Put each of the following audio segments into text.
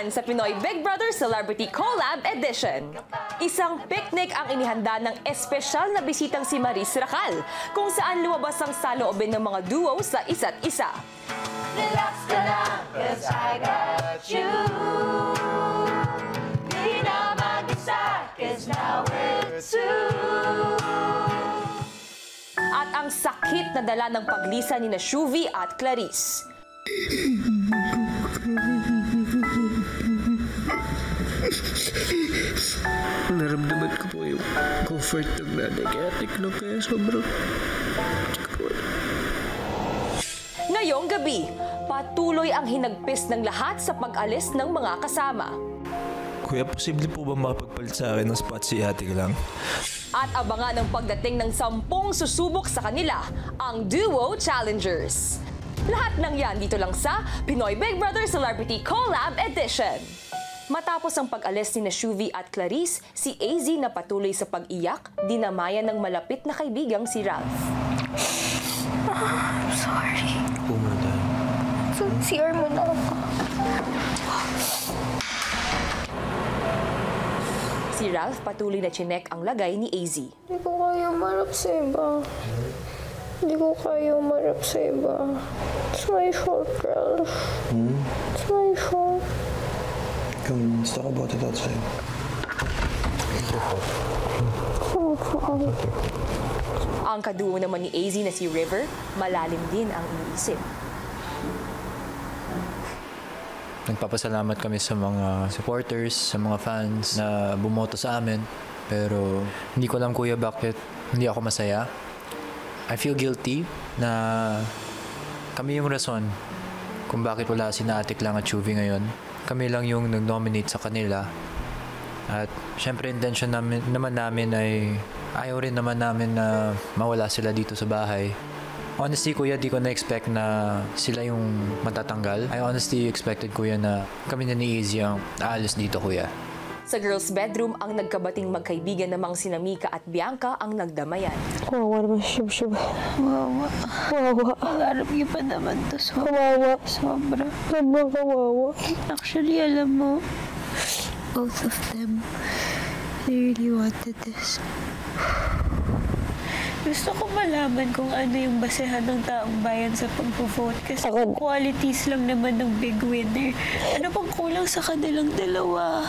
naman sa Pinoy Big Brother Celebrity Collab Edition. Isang picnic ang inihanda ng espesyal na bisitang si Maris Racal, kung saan lumabas ang saloobin ng mga duo sa isa't isa. Relax ka lang, 'cause I got you. Di na mag-isa, 'cause now we're two. At ang sakit na dala ng paglisan ni na Shuvi at Clarice. Naramdaman ko po yung comfort ng nanay kaya tiklog kaya sobrang... Ngayong gabi, patuloy ang hinagpis ng lahat sa pag-alis ng mga kasama. Kuya, posible po ba makapagpalit sa akin ng spot si ate ka lang? At abangan ang pagdating ng 10 susubok sa kanila, ang Duo Challengers. Lahat ng yan dito lang sa Pinoy Big Brother Celebrity Collab Edition. Matapos ang pag-alis ni na Shuvi at Clarice, si AZ na patuloy sa pag-iyak, dinamayan ng malapit na kaibigang si Ralph. I'm sorry. Pumuna tayo. So, CR mo na ako. Si Ralph patuloy na chinek ang lagay ni AZ. Hindi ko kaya marap sa iba. Hindi ko kaya marap sa iba. It's my fault, Ralph. It's my fault. Come, let's talk about it outside. Ang kaduo naman ni AZ na si River, malalim din ang iniisip. Nagpapasalamat kami sa mga supporters, sa mga fans na bumoto sa amin. Pero hindi ko alam, kuya, bakit hindi ako masaya. I feel guilty na kami yung rason kung bakit wala si Atik lang at Shuvi ngayon. Kami lang yung nag-nominate sa kanila. At syempre intention naman namin ay ayaw rin naman namin na mawala sila dito sa bahay. Honestly, kuya, di ko na-expect na sila yung matatanggal. I honestly expected, kuya, na kami na ni AZ ang aalis dito, kuya. Sa girls' bedroom, ang nagkabating magkaibigan namang sina Mika at Bianca ang nagdamayan. Kawawa naman si Shub-Shub. Kawawa. Kawawa. Pangarap niyo pa naman to. Kawawa. Sobra. Sobrang kawawa. Actually, alam mo, both of them, they really wanted this. Gusto ko malaman kung ano yung basehan ng taong bayan sa pag-vote kasi qualities lang naman ng big winner. Ano pang kulang sa kanilang dalawa?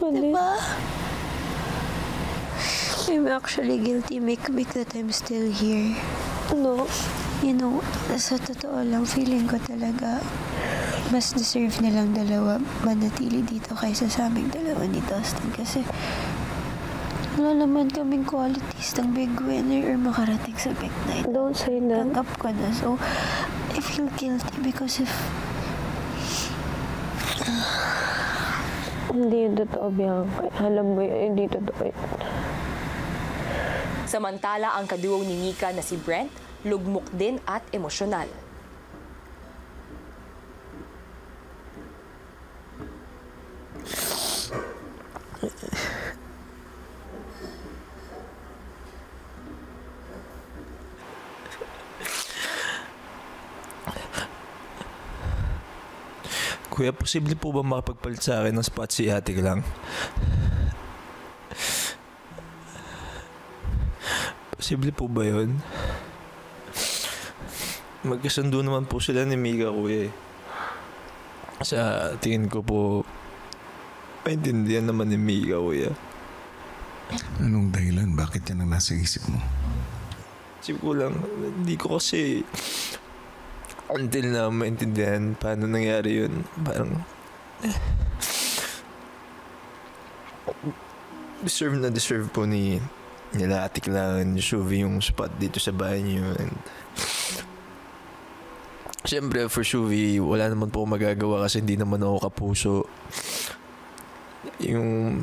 Diba? I'm actually guilty, Mick, that I'm still here. No. You know, sa totoo lang, feeling ko talaga mas deserve nilang dalawa manatili dito kaysa sa aming dalawa ni Dustin kasi wala naman kaming qualities ng big winner or makarating sa big night. Don't say that. Tanggap ko na. So, I feel guilty because if... Hindi yun totoo, Bianca. Alam mo yun, hindi totoo yun. Samantala, ang kaduo ni Mika na si Brent, lugmok din at emosyonal. Kuya, posible po ba makapagpalit sa akin ng spot si ate ka lang? Posible po ba yun? Magkasundo naman po sila ni Mika, kuya. Sa tingin ko po, maintindihan naman ni Mika, kuya. Anong dahilan? Bakit yan ang nasa isip mo? Isip ko lang, hindi ko kasi until na maintindihan paano nangyari yun. Parang deserve po nila Atik lang, Shuvi yung spot dito sa bahay niyo. And siyempre for Shuvi, wala naman po magagawa kasi hindi naman ako kapuso. Yung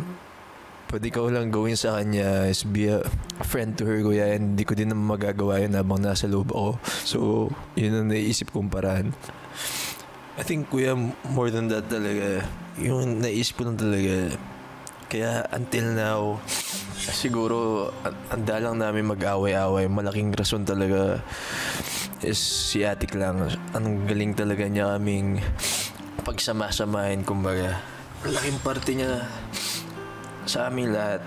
pwede ko lang gawin sa kanya is be a friend to her, kuya, and hindi ko din naman magagawa yun habang nasa loob ako. So, yun ang naisip kong paraan. I think, kuya, more than that talaga, yung naisip ko lang talaga, kaya until now, siguro, anda lang namin mag-away-away. Malaking rason talaga is si Atik lang. Ang galing talaga niya kaming pagsama-samahin, kumbaga. Malaking parte niya sa amin lahat.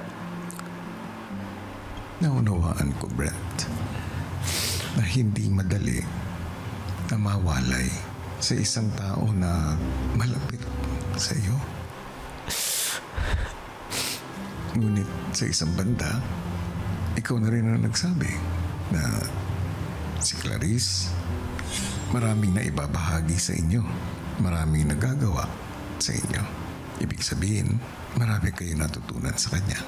Naunawaan ko, Brent, na hindi madali na mawalay sa isang tao na malapit sa iyo. Ngunit sa isang banda, ikaw na rin ang nagsabi na si Clarice, maraming na ibabahagi sa inyo. Maraming nagagawa sa inyo. Ibig sabihin, marami kayo natutunan sa kanya.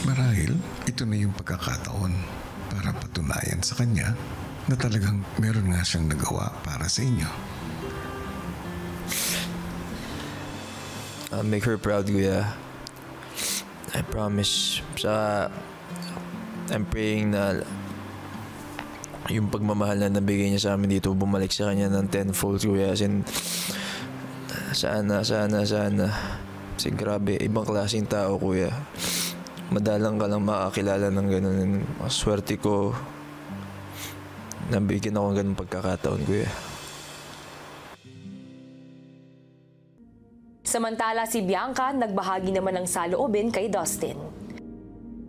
Marahil, ito na yung pagkakataon para patunayan sa kanya na talagang meron nga siyang nagawa para sa inyo. I'll make her proud, Kuya. I promise. I'm praying na yung pagmamahal na nabigay niya sa amin dito bumalik sa kanya ng tenfold, Kuya. As in, sana. Kasi grabe, ibang klaseng tao, Kuya. Madalang ka lang makakilala ng ganun. Swerte ko, nabigyan ako ng ganun pagkakataon, Kuya. Samantala si Bianca, nagbahagi naman ng saloobin kay Dustin.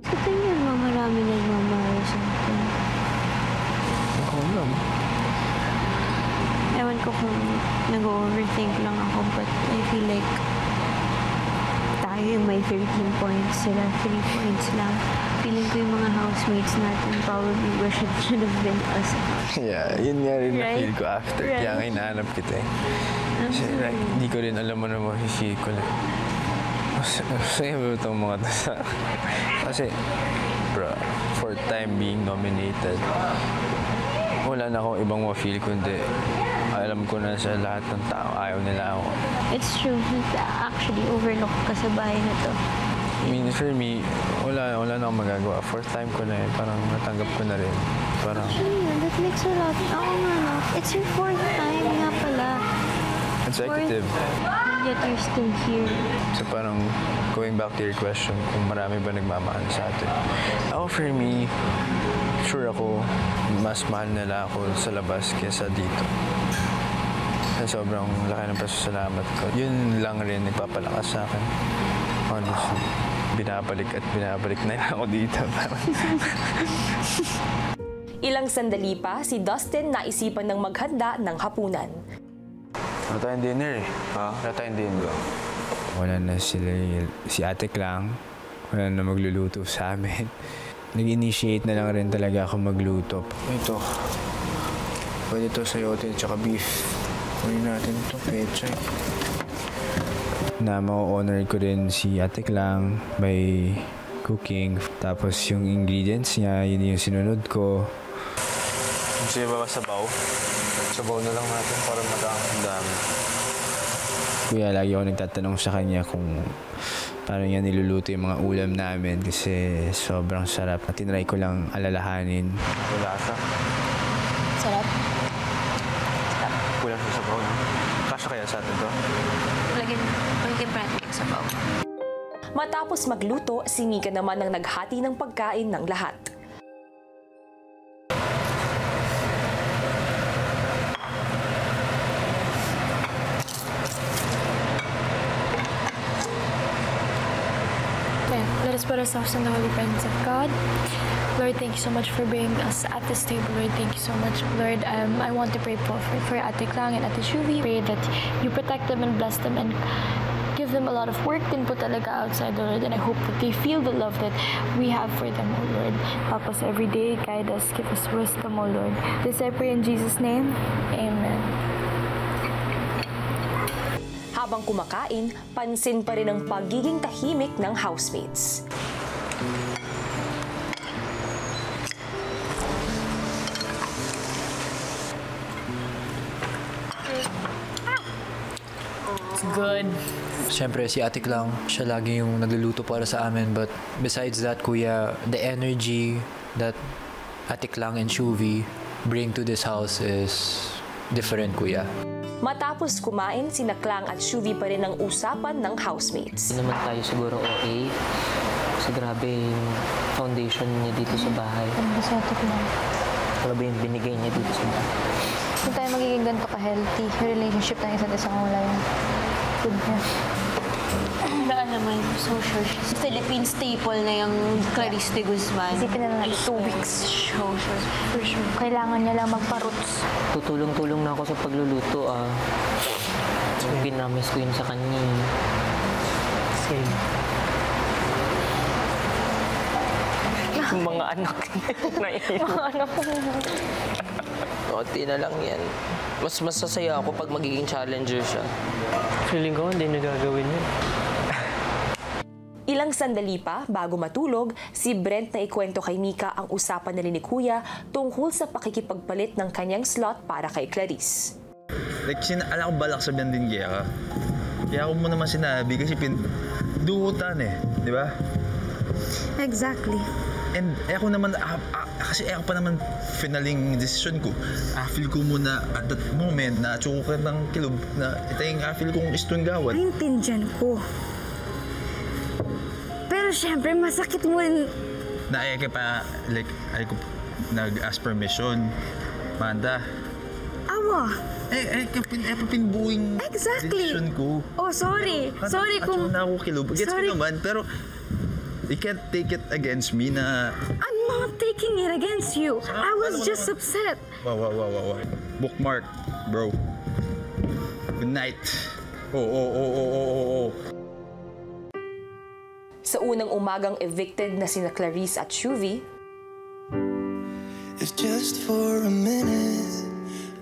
Sa tingin mo, marami nagmamahal sa akin. Ako lang. Ewan ko kung nag-overthink lang ako, but I feel like tayo yung may 13 points, sila 3 points lang. Feeling ko yung mga housemates natin probably wish it should have been us. Yeah, yun nga rin Right? na-feel ko after. Right. Kaya nga hinahanap kita eh. Kasi like, hindi ko rin alam mo na mahihil ko lang. Masaya ba itong mga to sa... Kasi, bro, for time being nominated, wala na akong ibang ma-feel kundi alam ko na sa lahat ng tao ayaw nila ako. It's true, actually overlook ka sa bahay na to. I mean, for me, wala na akong magagawa. Fourth time ko na eh. Parang natanggap ko na rin. Parang... Actually, that makes a lot. Oo nga, no? It's your 4th time nga pala. Consecutive. And yet you're still here. So parang going back to your question, kung marami ba nagmamahal sa atin. Ako for me, sure ako, mas mahal nila ako sa labas kaysa dito. Kasi sobrang laki ng pasasalamat ko. Yun lang rin nagpapalakas sa akin. Honestly. Binabalik na lang ako dito. Ilang sandali pa, si Dustin naisipan ng maghanda ng hapunan. Wala tayong dinner eh. Wala tayong dinner. Wala na sila, si Ate Klang. Wala na magluluto sa amin. Nag-initiate na lang rin talaga ako magluto. Ito. Pwede ito sayote at saka beef. Kunin natin ito, pechay. Na ma-honor ko rin si Ate Klang by cooking. Tapos yung ingredients niya, yun yung sinunod ko. Gusto ba sabaw? Sabaw na lang natin para ang dami. Kuya, lagi ako nagtatanong sa kanya kung paano niya niluluto yung mga ulam namin kasi sobrang sarap. Tinry ko lang alalahanin. Wala ka? Sarap. Kulang sa sabaw, no? Kasya kaya sa atin to? Lagyan pa natin yung sabaw. Matapos magluto, si Mika naman ang naghati ng pagkain ng lahat. Okay, let us put ourselves in the holy presence of God. Lord, thank you so much for bringing us at this table. Lord, thank you so much. Lord, I want to pray for Ate Klang and Ate Shuvi. Pray that you protect them and bless them and give them a lot of work din po talaga outside, Lord. And I hope that they feel the love that we have for them, oh Lord. Help us every day. Guide us. Give us wisdom, oh Lord. This I pray in Jesus' name. Amen. Habang kumakain, pansin pa rin ang pagiging tahimik ng housemates. Good. Siyempre, si Ate Klang, siya lagi yung nagluluto para sa amin. But besides that, Kuya, the energy that Ate Klang and Shuvi bring to this house is different, Kuya. Matapos kumain, sina Klang at Shuvi pa rin ang usapan ng housemates. Hindi naman tayo siguro OA. Kasi grabe yung foundation niya dito sa bahay. Ano sa Ate Klang? Grabe yung binigay niya dito sa bahay. Kung tayo magiging ganito ka-healthy, yung relationship ng isa't isa kung wala yun. with him. Wala naman, so sure she's... Philippine staple na yung Clarice de Guzman. Isipin na lang 2 weeks. So sure, for sure. Kailangan niya lang magpa-roots. Tutulong-tulong na ako sa pagluluto, ah. Pinamis ko yun sa kanya. Same. Yung mga anak na yun. Mga anak ko. Konti na lang yan. Mas masasaya ako pag magiging challenger siya. Feeling ko hindi nagagawin yun. Ilang sandali pa, bago matulog, si Brent na ikwento kay Mika ang usapan nila ni Kuya tungkol sa pakikipagpalit ng kanyang slot para kay Clarice. Like, alam ko balak sabihan din kaya ka. Kaya ako mo naman sinabi kasi duutan eh, di ba? Exactly. And ako naman, kasi ako pa naman finaling decision ko. Feel ko muna at that moment na tsukot ng kilob na ito yung feel kong istong gawad. Naintindihan ko. Pero syempre, masakit mo rin. Naayake pa, like, ay ko nag-ask permission. Manda. Awa. Pinbuing Exactly. decision ko. Oh, sorry. Sorry kung... na ako kilob. Gets ko naman, pero you can't take it against me na... I'm not taking it against you. I was just upset. Wow. Bookmark, bro. Good night. Oh. Sa unang umagang evicted na sina Clarice at Shuvi, If just for a minute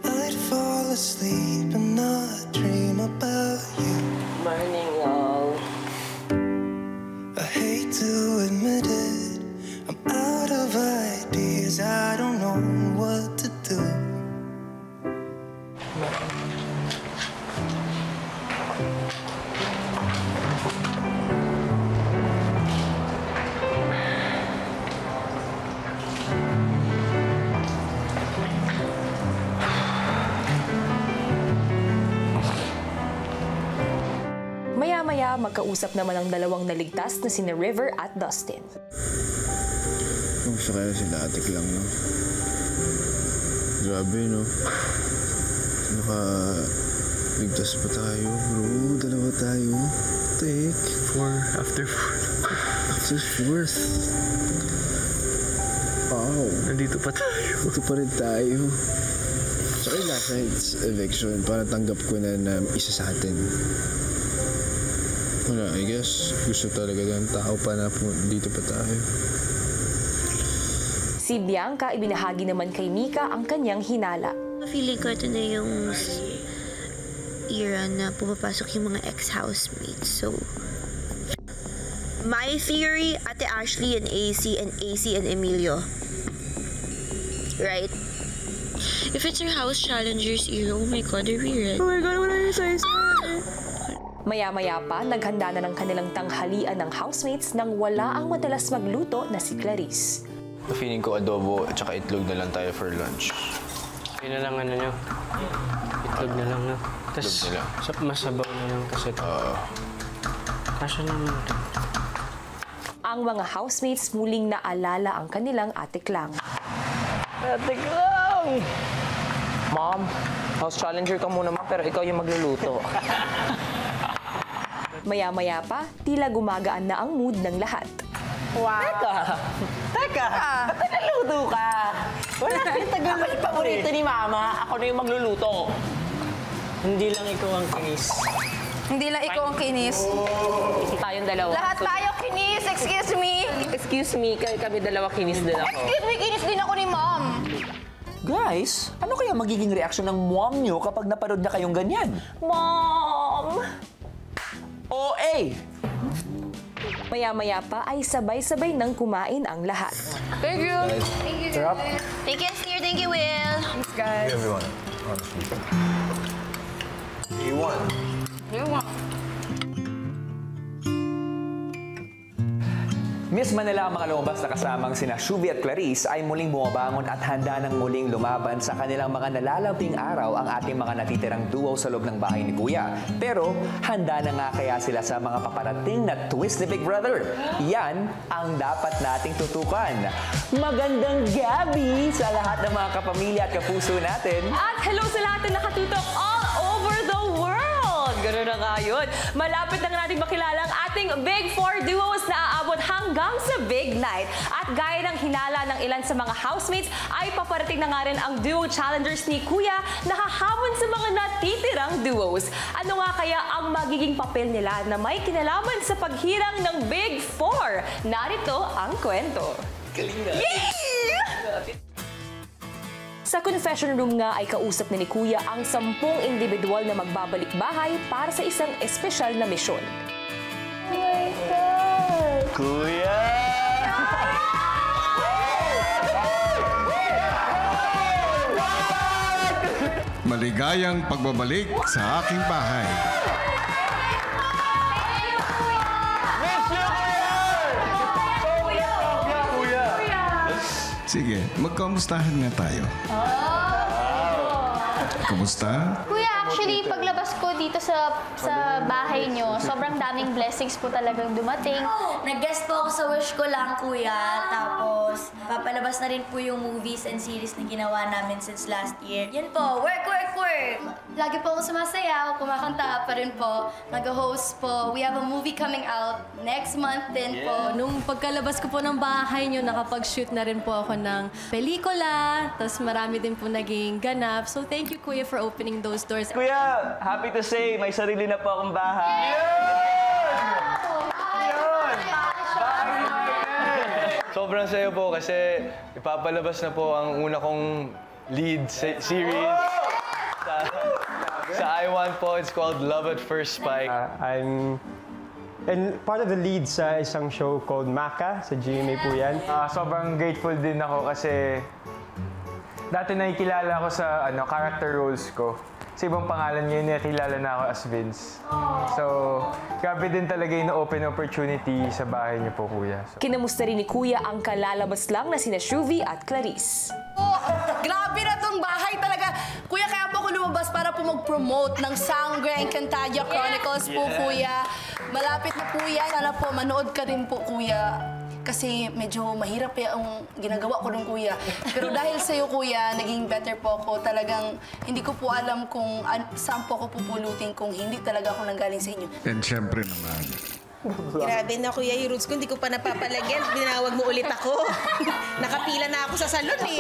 I'd fall asleep and not dream about you. Morning, y'all. I hate to admit it, I'm out of ideas, I don't know what to do. maya-maya magkausap naman ang dalawang naligtas na sina River at Dustin. Gusto kaya sila atik lang, no? Grabe, no? Ligtas pa tayo, bro. Dalawa tayo. Take. After 4th. Wow. Nandito pa tayo. Ito pa rin tayo. Tsaka yung last night's eviction, para tanggap ko na isa sa atin. Wala, I guess gusto talaga ng tao pa na dito pa tayo. Si Bianca ibinahagi naman kay Mika ang kanyang hinala. Feeling ko ito na yung era na pumapasok yung mga ex-housemates. So, my theory, Ate Ashley and AC and Emilio. Right? If it's your house challengers era, oh my God, they're weird. Oh my God, wala yung size. Maya-maya pa, naghanda na ng kanilang tanghalian ng housemates nang wala ang madalas magluto na si Clarice. Feeling ko adobo at saka itlog na lang tayo for lunch. Yun na lang nyo. Itlog na lang, no? Tapos masabaw na lang kasi kasya naman ito. Ang mga housemates muling naalala ang kanilang Ate Klang. Ate Klang! Mom, house challenger ka muna pero ikaw yung magluluto. Maya-maya pa, tila gumagaan na ang mood ng lahat. Wow! Teka! Ba't naluto ka? Wala kang tagal paborito ni Mama. Ako na yung magluluto. Hindi lang ikaw ang kinis. Hindi lang ikaw ang kinis. Tayong dalawa. Lahat tayo kinis! Excuse me! Excuse me, kami dalawa kinis din ako. Excuse me, kinis din ako ni Mom! Guys, ano kaya magiging reaksyon ng mom nyo kapag napanood na kayong ganyan? Mom! OA! Maya-maya pa ay sabay-sabay nang kumain ang lahat. Thank you! Thank you, Sarap. Thank you, Steer. Thank you, Will. Thanks, guys. Everyone, honestly. You won. You want? Miss Manila ang mga lumabas na kasamang sina Shuvi at Clarice ay muling bumabangon at handa ng muling lumaban sa kanilang mga nalalabing araw ang ating mga natitirang duo sa loob ng bahay ni Kuya. Pero handa na nga kaya sila sa mga paparating na twist ni Big Brother? Yan ang dapat nating tutukan. Magandang gabi sa lahat ng mga kapamilya at kapuso natin. At hello sa lahat na nakatutok all over the world! Ganoon na nga nga yun. Malapit na natin makilala ang ating Big Four duos na aabot hanggang sa Big Night. At gaya ng hinala ng ilan sa mga housemates, ay paparating na nga rin ang duo challengers ni Kuya na hahamon sa mga natitirang duos. Ano nga kaya ang magiging papel nila na may kinalaman sa paghirang ng Big Four? Narito ang kwento. Sa confession room nga ay kausap ni Kuya ang 10 individual na magbabalik bahay para sa isang espesyal na misyon. Oh my God! Kuya! Maligayang pagbabalik sa aking bahay. Sige, magkamustahan nga tayo. Kumusta? Kuya, actually, paglabas ko dito sa bahay nyo, sobrang daming blessings po talagang dumating. Nag-guest po ako sa Wish Ko Lang, Kuya. Tapos, papalabas na rin po yung movies and series na ginawa namin since last year. Yun po, work, work, work! Lagi po ako sumasayaw, kumakanta pa rin po, nag-host po. We have a movie coming out next month din po. Nung pagkalabas ko po ng bahay nyo, nakapag-shoot na rin po ako ng pelikula. Tapos marami din po naging ganap. So thank you, Kuya, for opening those doors. Kuya, happy to say, may sarili na po akong bahay. Sobrang sayo po kasi ipapalabas na po ang una kong lead series sa I1 po. It's called Love at First Spike. I'm part of the lead sa isang show called Maka sa GMA po yan. Sobrang grateful din ako kasi dati nakikilala ako sa character roles ko. Sa ibang pangalan ngayon, nakilala na ako as Vince. So, grabe din talaga yung open opportunity sa bahay niyo po, Kuya. Kinamusta rin ni Kuya ang kalalabas lang na sina Shuvi at Clarice. Grabe na tong bahay talaga. Kuya, kaya po ako lumabas para po mag-promote ng Sangre Encantadia Chronicles po, Kuya. Malapit na po yan. Sana po, manood ka rin po, Kuya. Kasi medyo mahirap yung ginagawa ko ng Kuya. Pero dahil sa'yo, Kuya, naging better po ako. Talagang hindi ko po alam kung saan po ako pupulutin kung hindi talaga ako nanggaling sa inyo. And syempre naman, Grabe na, Kuya, yung roots ko, hindi ko pa napapalagyan. Binawag mo ulit ako. Nakapila na ako sa salon eh.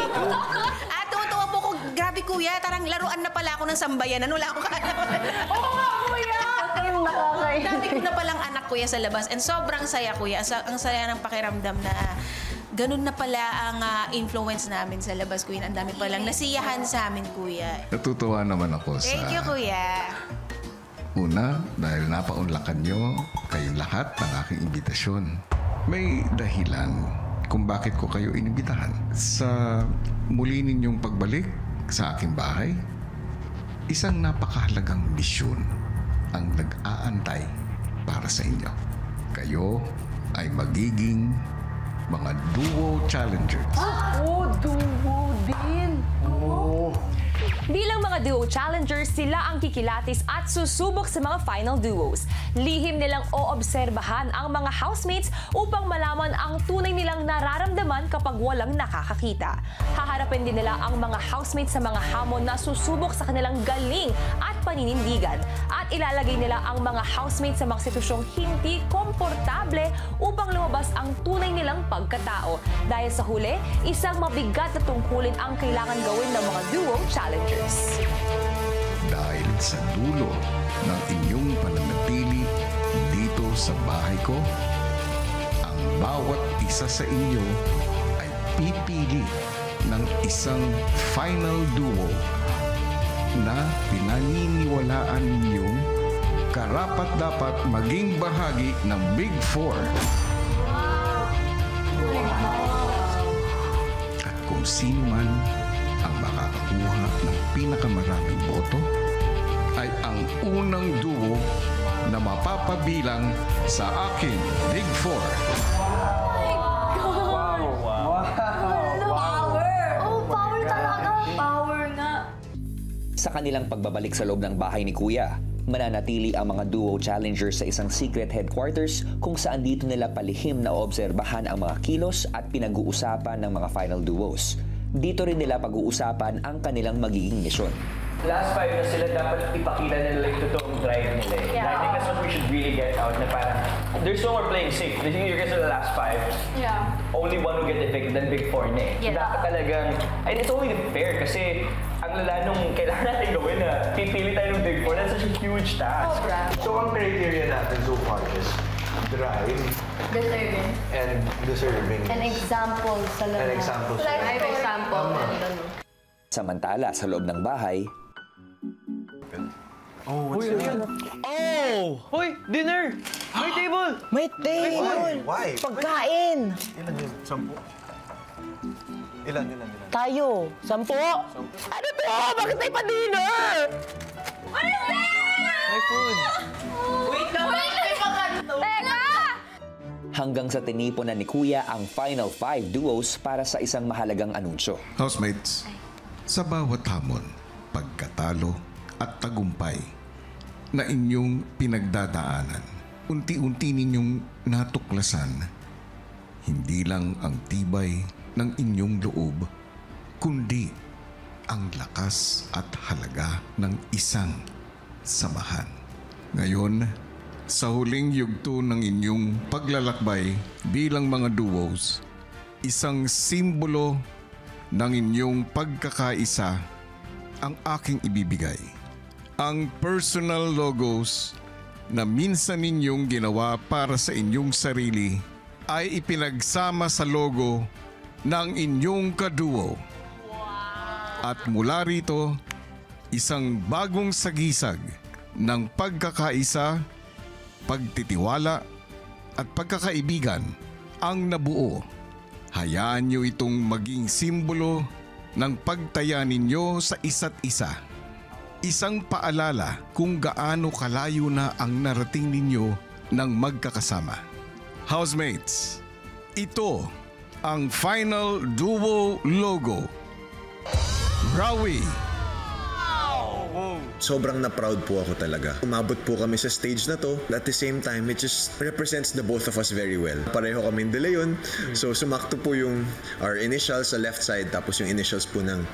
Tuwa-tuwa po ko. Grabe, Kuya, tarang laruan na pala ako ng sambayanan. Wala akong kaalaman. Oo nga, Kuya! Dati ko na palang anak, Kuya, sa labas. And sobrang saya, Kuya. Ang saya ng pakiramdam na ganun na pala ang influence namin sa labas, Kuya. Ang dami palang nasiyahan sa amin, Kuya. natutuwa naman ako sa... Thank you, Kuya. Una, dahil napaunlakan nyo kayong lahat ng aking imbitasyon. May dahilan kung bakit ko kayo inimbitahan. Sa muli ninyong pagbalik sa aking bahay, isang napakahalagang misyon ang nag-aantay para sa inyo. Kayo ay magiging mga duo challengers. Duo din! Bilang mga duo challengers, sila ang kikilatis at susubok sa mga final duos. Lihim nilang oobserbahan ang mga housemates upang malaman ang tunay nilang nararamdaman kapag walang nakakakita. Haharapin din nila ang mga housemates sa mga hamon na susubok sa kanilang galing at paninindigan. At ilalagay nila ang mga housemates sa mga sitwasyong hindi komportable upang lumabas ang tunay nilang pagkatao. Dahil sa huli, isang mabigat na tungkulin ang kailangan gawin ng mga duo challengers. Dahil sa dulo ng inyong pananatili dito sa bahay ko, ang bawat isa sa inyo ay pipili ng isang final duo na pinaniniwalaan ninyong karapat-dapat maging bahagi ng Big Four. At kung sino man ang makakakuha ng pinakamaraming boto ay ang unang duo na mapapabilang sa aking Big Four. Power talaga. Power nga. Sa kanilang pagbabalik sa loob ng bahay ni Kuya, mananatili ang mga duo challengers sa isang secret headquarters kung saan dito nila palihim na obserbahan ang mga kilos at pinag-uusapan ng mga final duos. Dito rin nila pag-uusapan ang kanilang magiging misyon. Last 5 na sila, dapat ipakita nila yung totoong drive nila. Yeah. I think that's what we should really get out, na parang, there's no more playing safe. I think you guys are the last 5. Yeah. Only one will get evicted, then Big 4 na eh. Yeah. Dapat talagang, and it's only fair kasi ang lala nung kailangan natin gawin na pipili tayo ng Big 4, that's such a huge task. So ang criteria natin so far is drive deserving. and deserving. An example sa lahat. An example sa Like, lahat. for example. Samantala, sa loob ng bahay, What's that? Oh! Hoy! Dinner! May table! May table! Why? Pagkain! Ilan yun? 10? Ilan? Tayo! 10? Ano to? Bakit may pa-dinner? May food! Wait lang! Teka! hanggang sa tinipunan ni Kuya ang final 5 duos para sa isang mahalagang anunsyo. Housemates, sa bawat hamon, pagkatalo at tagumpay na inyong pinagdadaanan, unti-unti ninyong natuklasan hindi lang ang tibay ng inyong loob, kundi ang lakas at halaga ng isang samahan. Ngayon, sa huling yugto ng inyong paglalakbay bilang mga duos, isang simbolo ng inyong pagkakaisa ang aking ibibigay. Ang personal logos na minsan ninyong ginawa para sa inyong sarili ay ipinagsama sa logo ng inyong kaduo. At mula rito, isang bagong sagisag ng pagkakaisa, pagtitiwala at pagkakaibigan ang nabuo. Hayaan niyo itong maging simbolo ng pagtaya ninyo sa isa't isa. Isang paalala kung gaano kalayo na ang narating ninyo ng magkakasama. Housemates, ito ang final duo logo. Rawi. Sobrang na-proud po ako talaga. Umabot po kami sa stage na to. At the same time, it just represents the both of us very well. Pareho kaming De Leon. So sumakto po yung our initials sa left side tapos yung initials po ng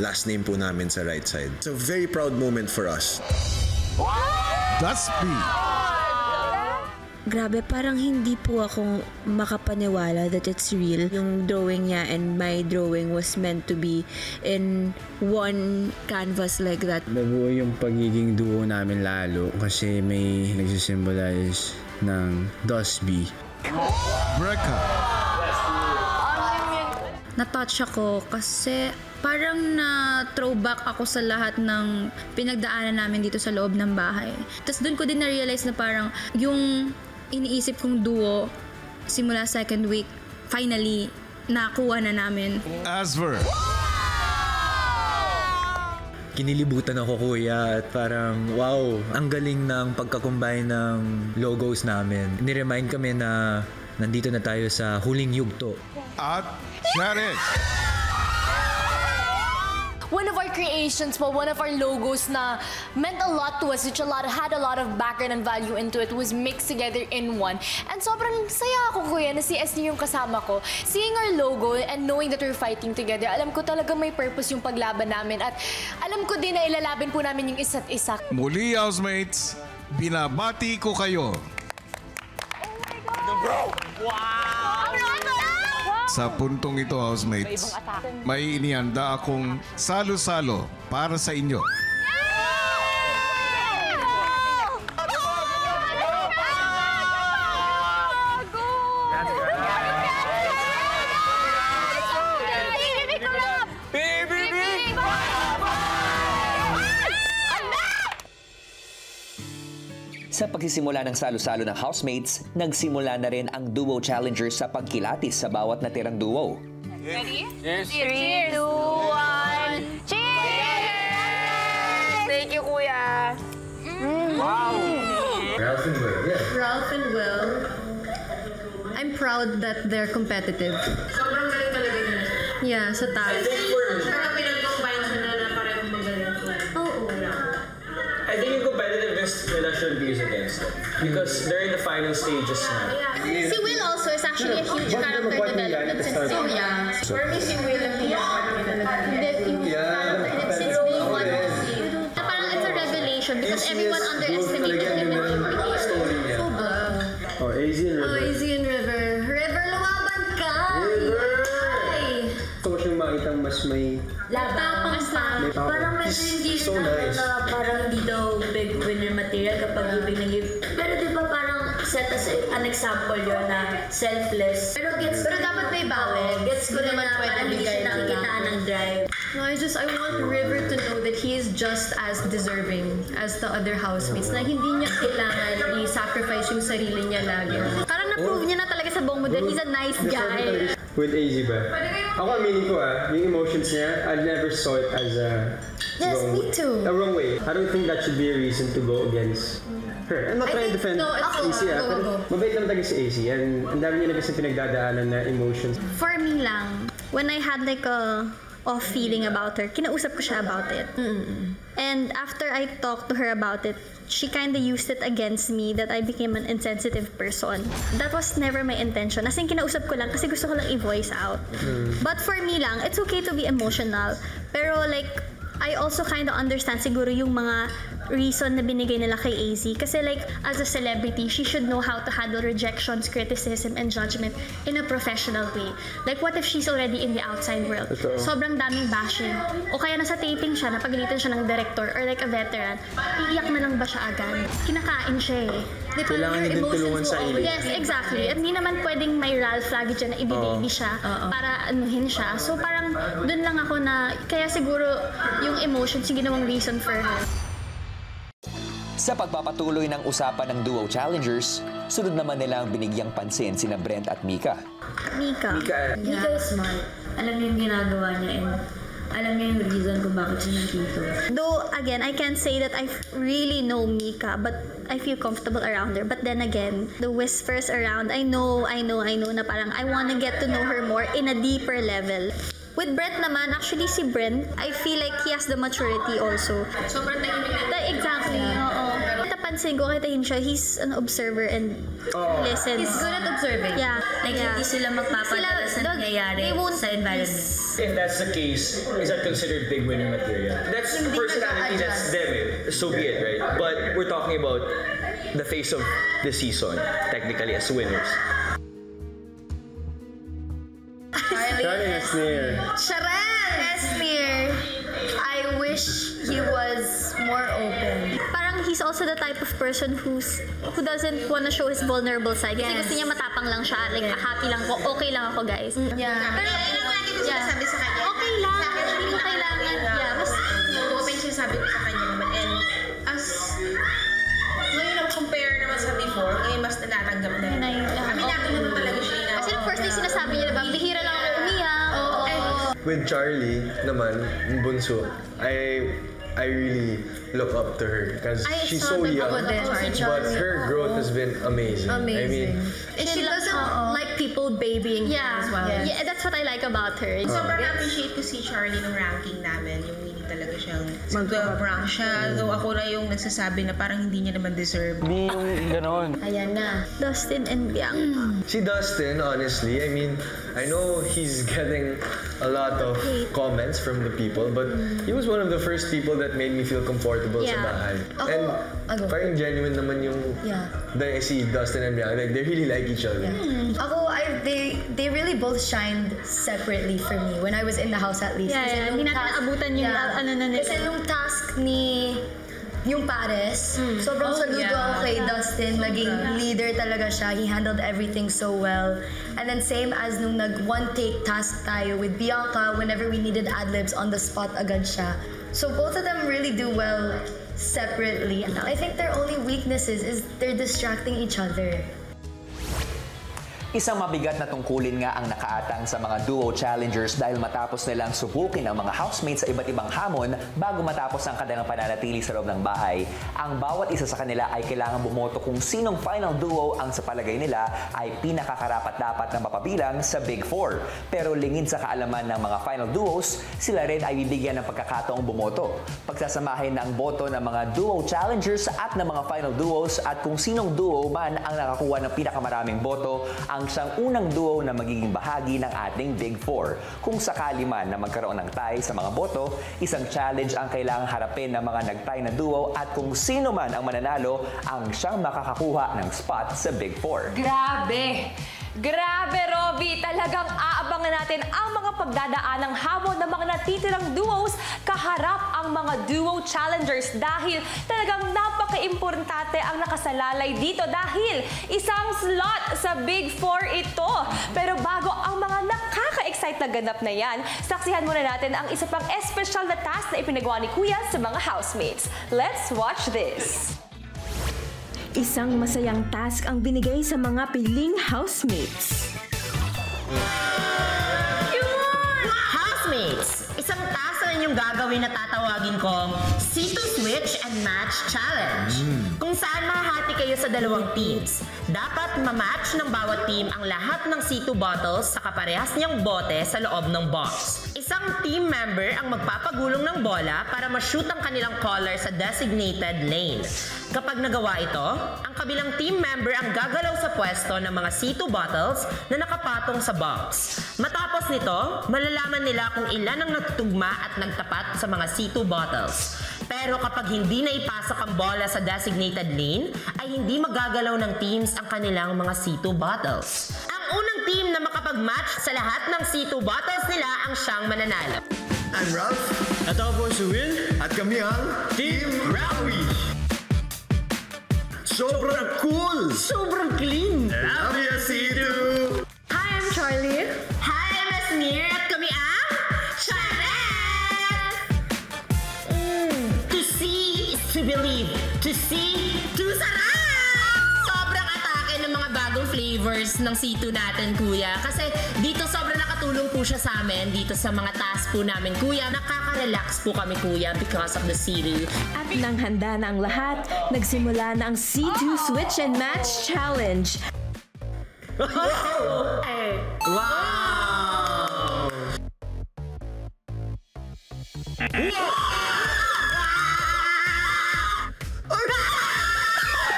last name po namin sa right side. It's a very proud moment for us. Daspi. Grabe, parang hindi po ako makapaniwala that it's real. Yung drawing niya and my drawing was meant to be in one canvas like that. Nabuo yung pagiging duo namin lalo kasi may nagsisimbolize ng Daspi. Breka. Na-touch ako kasi parang na-throwback ako sa lahat ng pinagdaanan namin dito sa loob ng bahay. Tapos doon ko din na-realize na parang yung iniisip kong duo simula second week, finally, nakuha na namin. Asver. Kinilibutan ako, kuya, at parang wow, ang galing ng pagkakumbay ng logos namin. Niremind kami na nandito na tayo sa huling yugto. At Charis. One of our creations po, one of our logos na meant a lot to us, which had a lot of background and value into it, was mixed together in one. And sobrang saya ako, kuya, na si SD yung kasama ko. Seeing our logo and knowing that we're fighting together, alam ko talaga may purpose yung paglaban namin. At alam ko din na ilalabin po namin yung isa't isa. Muli, housemates, binabati ko kayo. Wow! Sa puntong ito, housemates, may inihanda akong salo-salo para sa inyo. Sa pagsisimula ng salo-salo ng housemates, nagsimula na rin ang duo challengers sa pagkilatis sa bawat natirang duo. Ready? Yes. 3, 2, 1. Cheers! Thank you, kuya. Wow! Ralph and Will. Yeah. Ralph and Will, I'm proud that they're competitive. Sobrang galing talaga niya. Yeah, sa taas. Parang pinag-combine sila na parang magaling. Oo. I think yung competitiveness nila should be used against them. Because they're in the final stages na. Si Will also also is actually a huge character development since so young. For me, si Will ang Since day one, parang it's a revelation because everyone underestimated him in the Oh, AZ and River. AZ and River. River, lumaban ka! Ay! Gusto ko siyang makitang mas may... Tapang pa. Parang medyo hindi rin na parang hindi daw big winner material kapag giving na give. Pero di ba parang set as an example yun na selfless. Pero dapat may bawi. Gets ko naman parang hindi siya nakikitaan ng drive. No, I want River to know that he is just as deserving as the other housemates. Na hindi niya kailangan i-sacrifice yung sarili niya lagi. Parang na-prove niya na talaga sa buong mo that he's a nice guy. With AZ ba? Ako aminin ko yung emotions niya, I never saw it as a me too. A wrong way. I don't think that should be a reason to go against her. I'm not trying to defend AC pero mabait lang talaga si AC and ang dami niya na kasi pinagdadaanan na emotions. For me lang, when I had like a off feeling about her, kinausap ko siya about it. And after I talked to her about it, she kind of used it against me that I became an insensitive person. That was never my intention. As in, kinausap ko lang kasi gusto ko lang i-voice out. But for me lang, it's okay to be emotional. Pero like, I also kind of understand siguro yung mga reason na binigay nila kay AZ. Kasi like, as a celebrity, she should know how to handle rejections, criticism, and judgment in a professional way. Like, what if she's already in the outside world? Sobrang daming bashing. O kaya nasa taping siya, napagalitan siya ng director or like a veteran, iiyak na lang ba siya agad? Kinakain siya eh. Kailangan niya din tulungan sa ili. Yes, exactly. At hindi naman pwedeng may Ralph lagi dyan na ibibaby siya para anuhin siya. So parang dun lang ako na, kaya siguro yung emotions yung ginawang reason for her. Sa pagpapatuloy ng usapan ng Duo Challengers, sunod naman nilang binigyang pansin sina Brent at Mika. Mika is smart. Alam niya yung ginagawa niya and alam niya yung reason kung bakit siya nandito. Though, again, I can't say that I really know Mika, but I feel comfortable around her. But then again, the whispers around, I know na parang I wanna get to know her more in a deeper level. With Brent naman, actually si Brent, I feel like he has the maturity also. Sobrang tahimik na. Exactly, oo. Napansin ko, kitahin siya, he's an observer and listens. He's good at observing. Yeah. Like, hindi sila magpapadala sa nangyayari sa environment. If that's the case, is that considered big winner material? That's personality, that's them eh. So be it, right? But we're talking about the face of the season, technically, as winners. Charlie Esnier. Sharon Esnier. I wish he was more open. Parang he's also the type of person who doesn't wanna show his vulnerable side. Kasi gusto niya matapang lang siya. Like, happy lang ako, okay lang ako, guys. Yeah. Pero kailangan natin yung sinasabi sa kanya. Okay lang. Hindi mo kailangan. Yeah, mas open siya sabi ko sa kanya naman. And as ngayon ang compare naman sa before, ngayon mas natatanggap na. Aminado naman talaga siya. Kasi yung first day sinasabi niya, diba, bihira lang ako umiyak. With Charlie naman, yung bunso, I really look up to her because she's so young, but her growth has been amazing. I mean, and she doesn't like people babying her as well. Yeah, that's what I like about her. Sobrang appreciate ko si Charlie nung ranking namin, yung winning talaga siyang mag-rank siya. Though ako na yung nagsasabi na parang hindi niya naman deserve. Hindi yung ganon. Ayan na. Dustin and Bianca. Si Dustin, honestly, I mean, I know he's getting a lot of comments from the people, but he was one of the first people that made me feel comfortable sa bahay. And parang genuine naman yung si Dustin and Bianca. Like, they really like each other. Ako, they really both shined separately for me when I was in the house at least. Hindi natin naabutan yung ano na nila. Kasi yung task ni yung Pares, sobrang saludo ako kay Dustin. Naging leader talaga siya. He handled everything so well. And then same as nung nag-one-take task tayo with Bianca, whenever we needed ad-libs, on the spot agad siya. So both of them really do well separately. I think their only weaknesses is they're distracting each other. Isang mabigat na tungkulin nga ang nakaatang sa mga Duo Challengers dahil matapos nilang subukin ang mga housemates sa iba't ibang hamon bago matapos ang kanilang pananatili sa loob ng bahay. Ang bawat isa sa kanila ay kailangan bumoto kung sinong final duo ang sa palagay nila ay pinakakarapat-dapat na mapabilang sa Big Four. Pero lingid sa kaalaman ng mga final duos, sila rin ay bibigyan ng pagkakataong bumoto. Pagsasamahin ng boto ng mga Duo Challengers at ng mga final duos at kung sinong duo man ang nakakuha ng pinakamaraming boto, ang ang siyang unang duo na magiging bahagi ng ating Big Four. Kung sakali man na magkaroon ng tie sa mga boto, isang challenge ang kailangang harapin ng mga nag-tie na duo at kung sino man ang mananalo ang siyang makakakuha ng spot sa Big Four. Grabe! Grabe, Robby! Talagang aabangan natin ang mga pagdadaanang hamon ng mga natitirang duos kaharap ang mga duo challengers dahil talagang napaka-importante ang nakasalalay dito dahil isang slot sa Big Four ito. Pero bago ang mga nakaka-excite na ganap na yan, saksihan muna natin ang isa pang espesyal na task na ipinagawa ni Kuya sa mga housemates. Let's watch this! Isang masayang task ang binigay sa mga piling housemates. Housemates, isang task na inyong gagawin na tatawagin kong C2 Switch and Match Challenge. Kung saan mahahati kayo sa dalawang teams. Dapat ma-match ng bawat team ang lahat ng C2 bottles sa kaparehas niyang bote sa loob ng box. Isang team member ang magpapagulong ng bola para ma-shoot ang kanilang caller sa designated lane. Kapag nagawa ito, ang kabilang team member ang gagalaw sa pwesto ng mga C2 bottles na nakapatong sa box. Matapos nito, malalaman nila kung ilan ang nagtutugma at nagtapat sa mga C2 bottles. Pero kapag hindi na ipasok ang bola sa designated lane, ay hindi magagalaw ng teams ang kanilang mga C2 bottles. Ang unang team na makapag-match sa lahat ng C2 bottles nila ang siyang mananalo. I'm Ralph. At ako po si Will. At kami ang Team Rawi. Sobrang cool! Sobrang clean! Love you, C2! Hi, I'm Charlie. Hi, I'm Esmir. At kami ang Charette! To see is to believe. To see, to sarap! Sobrang atake ng mga bagong flavors ng C2 natin, Kuya. Kasi dito sobrang nakatulong po siya sa amin. Dito sa mga task po namin, Kuya. Nakaka-relax po kami, Kuya, because of the C2. At nang handa na ang lahat, nagsimula na ang C2 Switch and Match Challenge. Wow!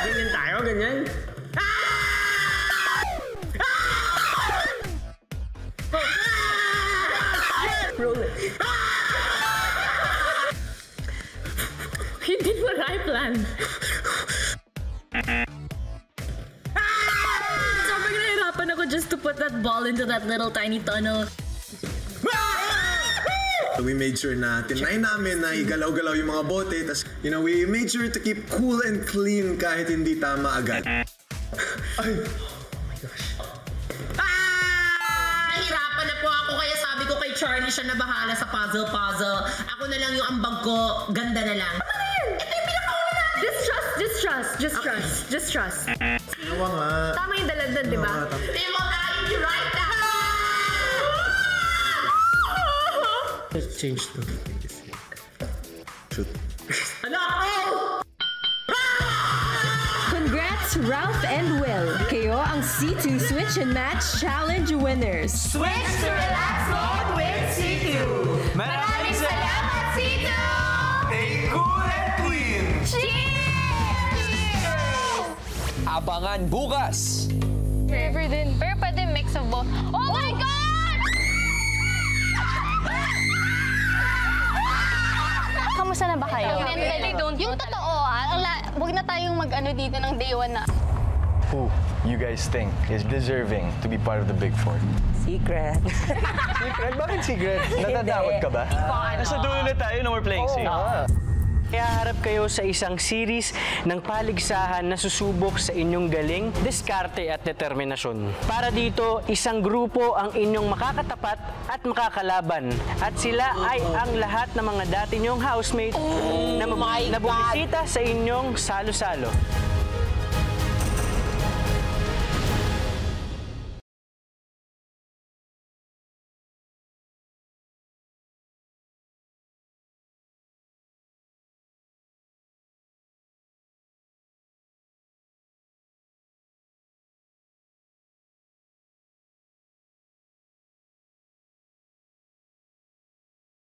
Ganyan tayo, ganyan. Roll it. Hindi mo right plan. Sobrang nahirapan ako just to put that ball into that little tiny tunnel. We made sure na tinry namin na igalaw-galaw yung mga bote. Tas, we made sure to keep cool and clean kahit hindi tama agad. Ay! Nahirapan na po ako kaya sabi ko kay Charlie siya na bahala sa puzzle-puzzle. Ako na lang yung ambag ko, ganda na lang. Ito yung pinakauna natin! Just trust. Nawa nga. Tama yung dalagdan, di ba? Di mo kain yung right now! Let's change to. Shoot. Ano? Congrats, Ralph and Will! Kayo ang C2 Switch and Match Challenge winners! Switch to relax mode with C2! Maraming salamat, C2! Stay cool and clean! Cheers! Abangan bukas! Forever din. Pero pwede mix of both. Oh my God! Kamusta na ba kayo? Mentally, yung totoo huwag na tayong mag-ano dito ng day one na. Who you guys think is deserving to be part of the Big Four? Secret. Secret? Bakit secret? Natatakot ka ba? Nasa dulo na tayo na we're playing safe. Kaya harap kayo sa isang series ng paligsahan na susubok sa inyong galing, diskarte at determinasyon. Para dito, isang grupo ang inyong makakatapat at makakalaban. At sila ay ang lahat ng mga dati nyong housemate na bumisita sa inyong salo-salo.